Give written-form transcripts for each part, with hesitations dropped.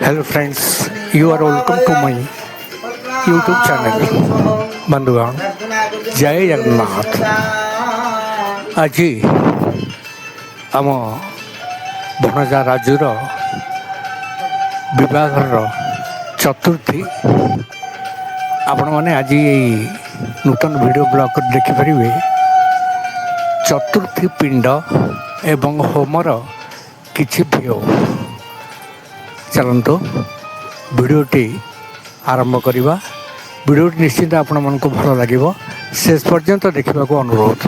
Hello friends, you are welcome to my YouTube channel. बंधुगण जय जगन्नाथ। आज आम भणजा राजुर विवाहर चतुर्थी आपण मैंने आज नूतन वीडियो ब्लॉग देखिपारे। चतुर्थी पिंड एवं होमर किछि भियो चलतु वीडियोटी आरंभ करवा। वीडियोटी निश्चित आपण मन को भल लगे, शेष पर्यंत देखा अनुरोध।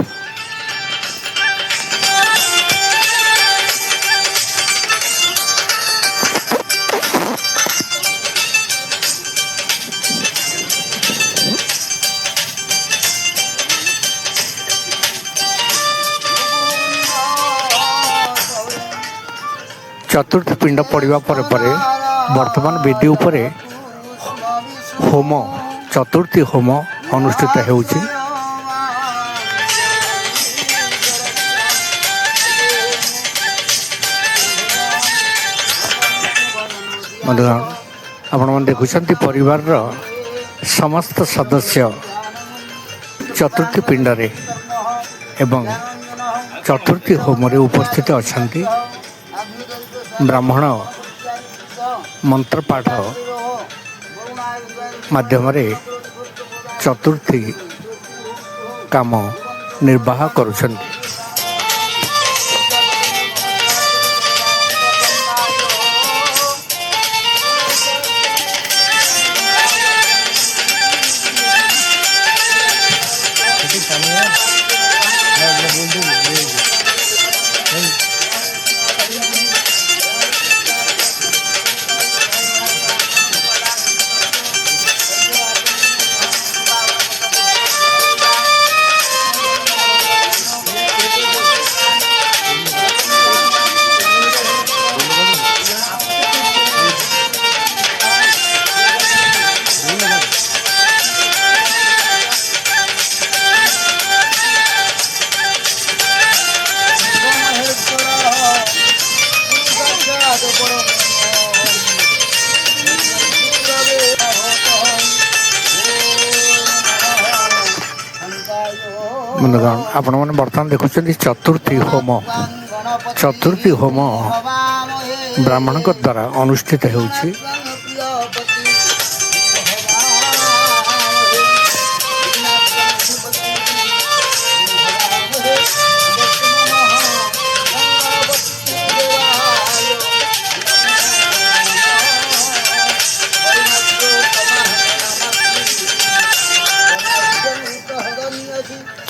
चतुर्थी पिंड पड़ा पर वर्तमान विधि उपरे होम चतुर्थी होम अनुष्ठित होउछि। आपण मन देखुछंती परिवार समस्त सदस्य चतुर्थी पिंड रे एवं चतुर्थी होम रे उपस्थित अछंती। ब्राह्मण मंत्रपाठ माध्यम चतुर्थी काम निर्वाह करुछंती। आपण मैंने बर्तमान देखुं चतुर्थी होम ब्राह्मण द्वारा अनुष्ठित होउछि।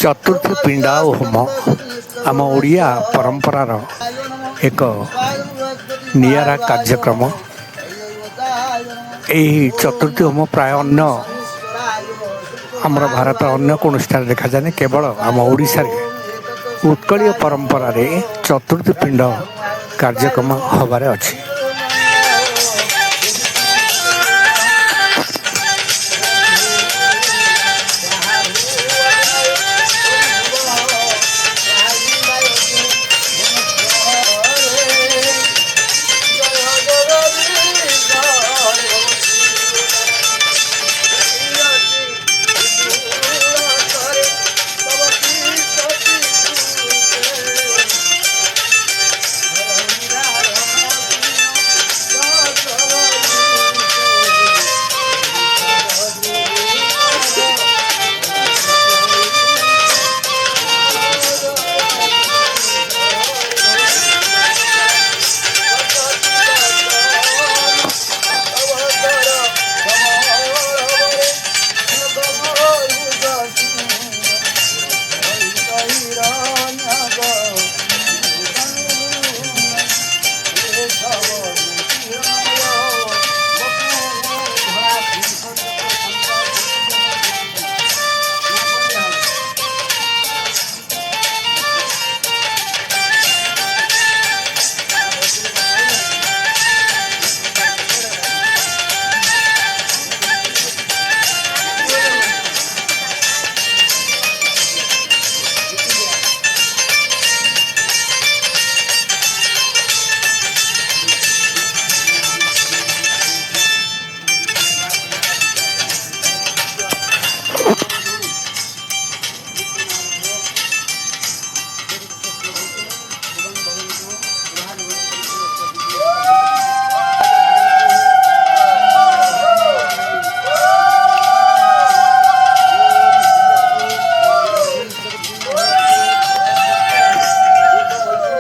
चतुर्थी पिंडा होम आम ओडिया परंपरार एक नियारा कार्यक्रम। यही चतुर्थी होम प्राय अन्य आमर भारत अन्य कौन स्थान देखा जाए, केवल आम ओडिशा रे उत्कलीय परंपरा रे चतुर्थी पिंड कार्यक्रम हबारे अछि।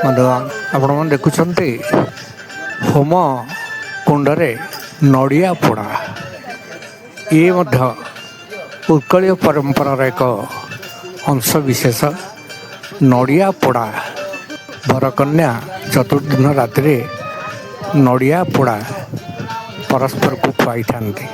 ବନ୍ଧୁଗଣ ଆପଣମାନେ ଦେଖୁଛନ୍ତି ହୋମ କୁଣ୍ଡରେ ନଡ଼ିଆ ପୋଡ଼ା। ଇଏ ମଧ୍ୟ ଉତ୍କଳୀୟ ପରମ୍ପରାର ଏକ ଅଂଶବିଶେଷ। ନଡ଼ିଆ ପୋଡ଼ା ବରକନ୍ୟା ଚତୁର୍ଥ ଦିନ ରାତିରେ ନଡ଼ିଆ ପୋଡ଼ା ପରସ୍ପରକୁ ଖୁଆଇଥାନ୍ତି।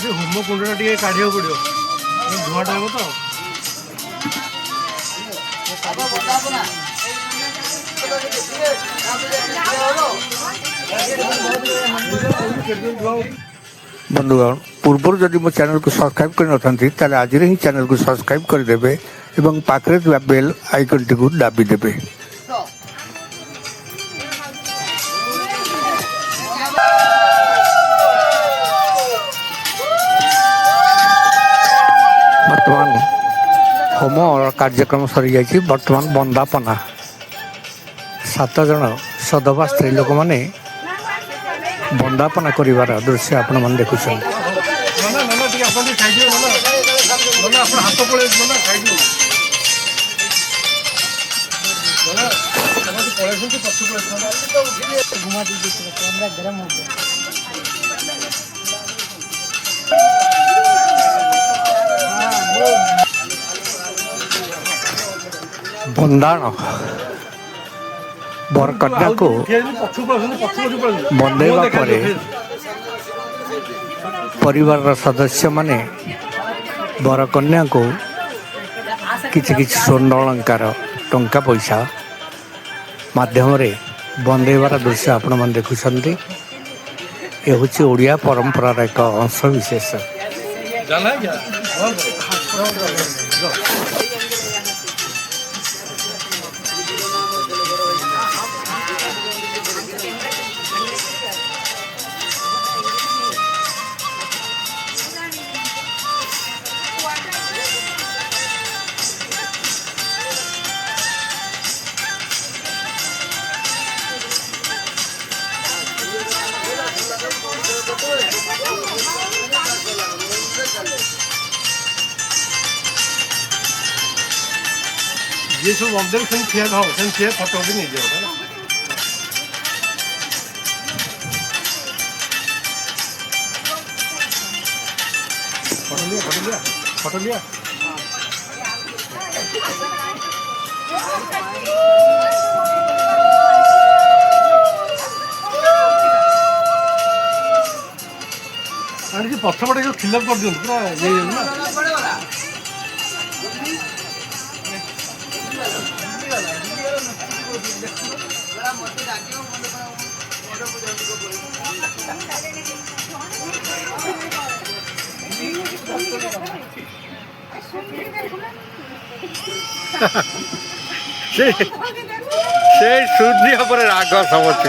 ସେ ହୋମ କୁଣ୍ଡଟା ଟିକେ କାଢ଼ିବାକୁ ପଡ଼ିବ, ଧୂଆଁଟା ହେବ ତ। ବନ୍ଧୁଗଣ ପୂର୍ବରୁ ଯଦି ମୋ ଚ୍ୟାନେଲକୁ ସବସ୍କ୍ରାଇବ୍ କରିନଥାନ୍ତି ତାହେଲେ ଆଜିରେ ହିଁ ଚ୍ୟାନେଲକୁ ସବସ୍କ୍ରାଇବ୍ କରିଦେବେ ଏବଂ ପାଖରେ ଥିବା ବେଲ୍ ଆଇକନ୍ଟିକୁ ଦାବି ଦେବେ। ବର୍ତ୍ତମାନ ହୋମ କାର୍ଯ୍ୟକ୍ରମ ସରିଯାଇଛି। ବର୍ତ୍ତମାନ ବନ୍ଦାପନା 7 ଜଣ ସଧବା ସ୍ତ୍ରୀ ଲୋକମାନେ ବନ୍ଦାପନା କରିବାର ଦୃଶ୍ୟ ଆପଣମାନେ ଦେଖୁଛନ୍ତି। ଟିକେ ଆପଣ ଟିକେ ଖାଇଯିବେ, ଆପଣ ହାତ ପଳେଇ ଖାଇଯିବେ, ପଳେଇଛନ୍ତି ପଛକୁ ଗରମ ବନ୍ଦାଣ ବରକନ୍ୟାକୁ ବନ୍ଦେଇବା ପରେ ପରିବାରର ସଦସ୍ୟମାନେ ବରକନ୍ୟାକୁ କିଛି କିଛି ସ୍ୱର୍ଣ୍ଣ ଅଳଙ୍କାର ଟଙ୍କା ପଇସା ମାଧ୍ୟମରେ ବନ୍ଦେଇବାର ଦୃଶ୍ୟ ଆପଣମାନେ ଦେଖୁଛନ୍ତି। ଏ ହେଉଛି ଓଡ଼ିଆ ପରମ୍ପରାର ଏକ ଅଂଶବିଶେଷ। ये सब अंदर से ठिया था, से फोटो भी नहीं दिया ना। फोटो लिया पछपटे जो फिलअप कर दिखाँ पूरा ये ना से सूर्य पर राग समस्त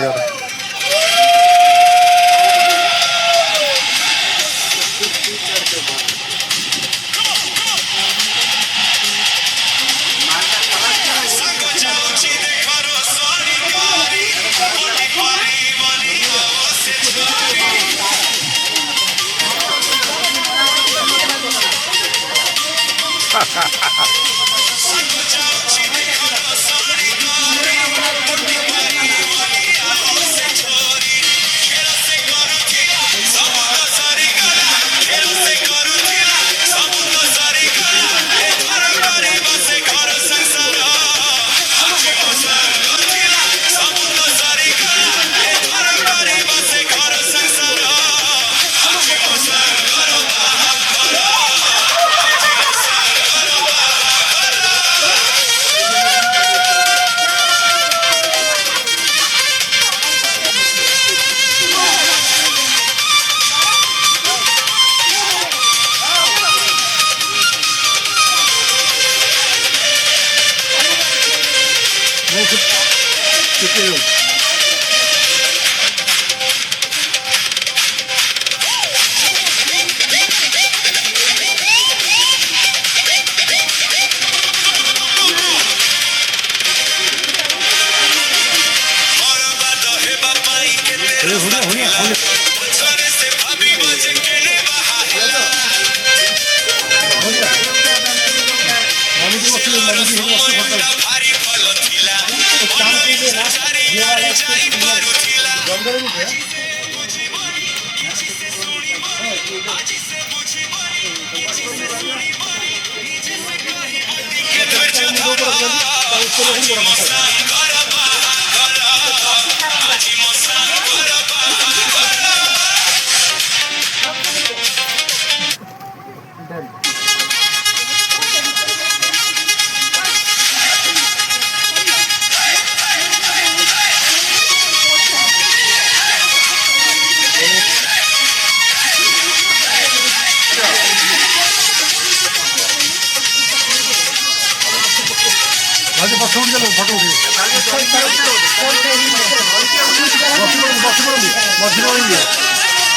আচ্ছা ফটো উঠে গেল ফটো উঠে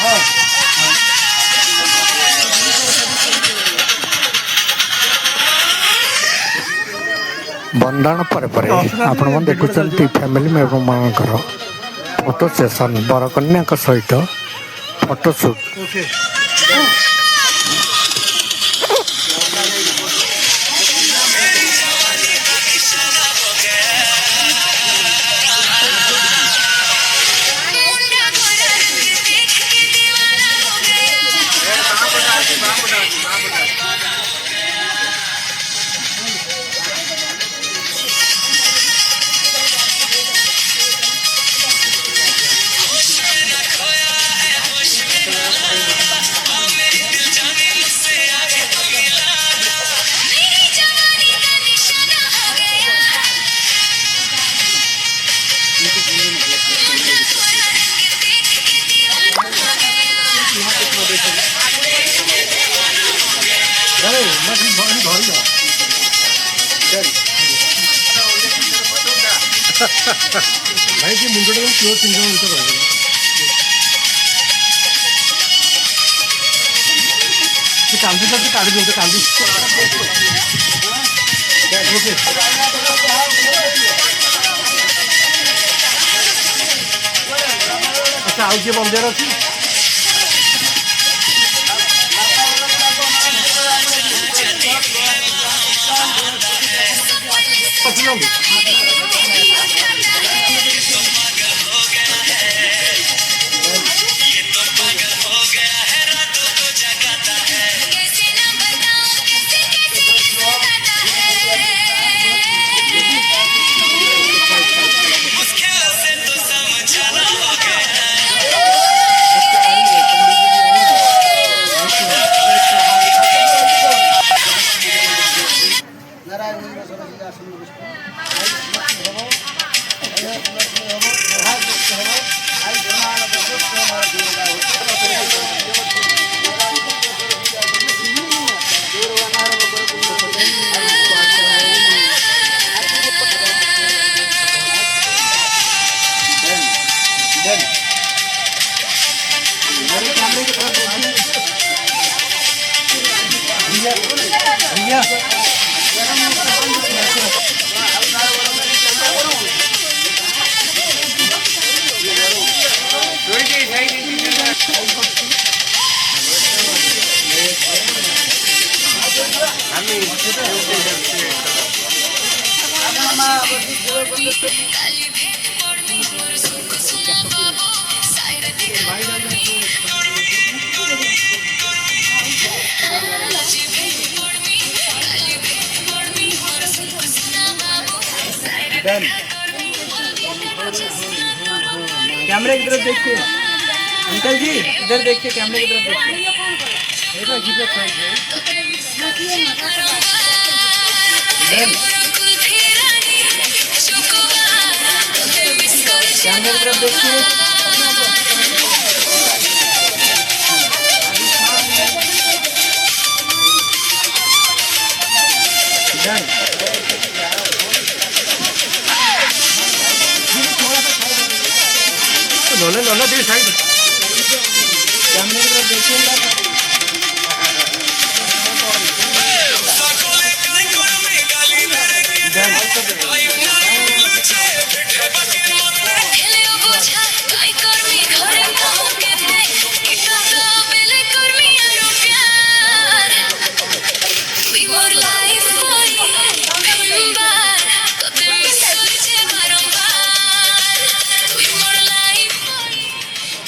হ্যাঁ ବନ୍ଦାଣ ପରେ ପରେ ଆପଣମାନେ ଦେଖୁଛନ୍ତି ଫ୍ୟାମିଲି ମେମ୍ବରମାନଙ୍କର ଫଟୋ ସେସନ୍ ବରକନ୍ୟାଙ୍କ ସହିତ ଫଟୋ ସୁଟ୍। ଓକେ ଭାଇ ସେ ମୁଣ୍ଡଟା ପିଓର 3 ଜଣ ଭିତରେ ରହିବ। ସେ କାନ୍ଦୁଟା ସେ କାଢି ଦିଅନ୍ତୁ କାନ୍ଦୁ ଓକେ ଆଚ୍ଛା ଆଉ କିଏ ବନ୍ଦେର ଅଛି? कैमरे की तरफ देखिए अंकल जी, इधर देखिए कैमरे की तरफ देखिए। कैमरे की तरफ देखिए। लोला लोला दे साइड कैमरे की तरफ देखिए।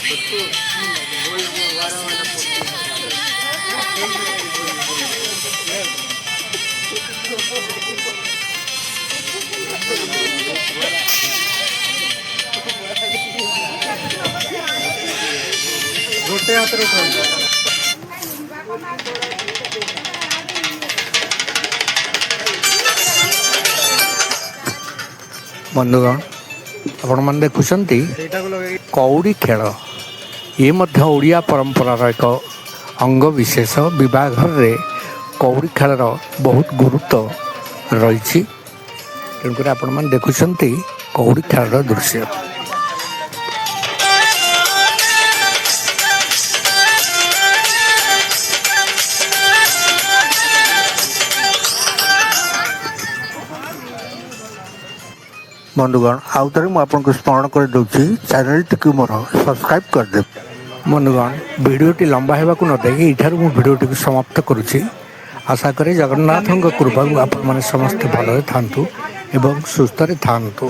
ଗୋଟେ ହାତରେ ଉଠାନ୍ତୁ। ବନ୍ଧୁଗଣ ଆପଣମାନେ ଦେଖୁଛନ୍ତି ସେଇଟାକୁ ଲଗେଇ କଉଡ଼ି ଖେଳ। ଇଏ ମଧ୍ୟ ଓଡ଼ିଆ ପରମ୍ପରାର ଏକ ଅଙ୍ଗ ବିଶେଷ। ବିବାହ ଘରରେ କଉଡ଼ି ଖେଳର ବହୁତ ଗୁରୁତ୍ୱ ରହିଛି। ତେଣୁକରି ଆପଣମାନେ ଦେଖୁଛନ୍ତି କଉଡ଼ି ଖେଳର ଦୃଶ୍ୟ। ବନ୍ଧୁଗଣ ଆଉ ଥରେ ମୁଁ ଆପଣଙ୍କୁ ସ୍ମରଣ କରିଦେଉଛି, ଚ୍ୟାନେଲଟିକୁ ମୋର ସବସ୍କ୍ରାଇବ୍ କରିଦେବେ। ବନ୍ଧୁଗଣ ଭିଡ଼ିଓଟି ଲମ୍ବା ହେବାକୁ ନ ଦେଇ ଏଇଠାରୁ ମୁଁ ଭିଡ଼ିଓଟିକୁ ସମାପ୍ତ କରୁଛି। ଆଶା କରେ ଜଗନ୍ନାଥଙ୍କ କୃପାରୁ ଆପଣମାନେ ସମସ୍ତେ ଭଲରେ ଥାଆନ୍ତୁ ଏବଂ ସୁସ୍ଥରେ ଥାଆନ୍ତୁ।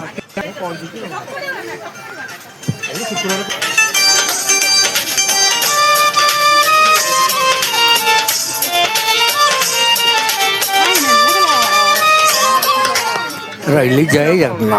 ରହିଲି, ଜୟ ଜଗନ୍ନାଥ।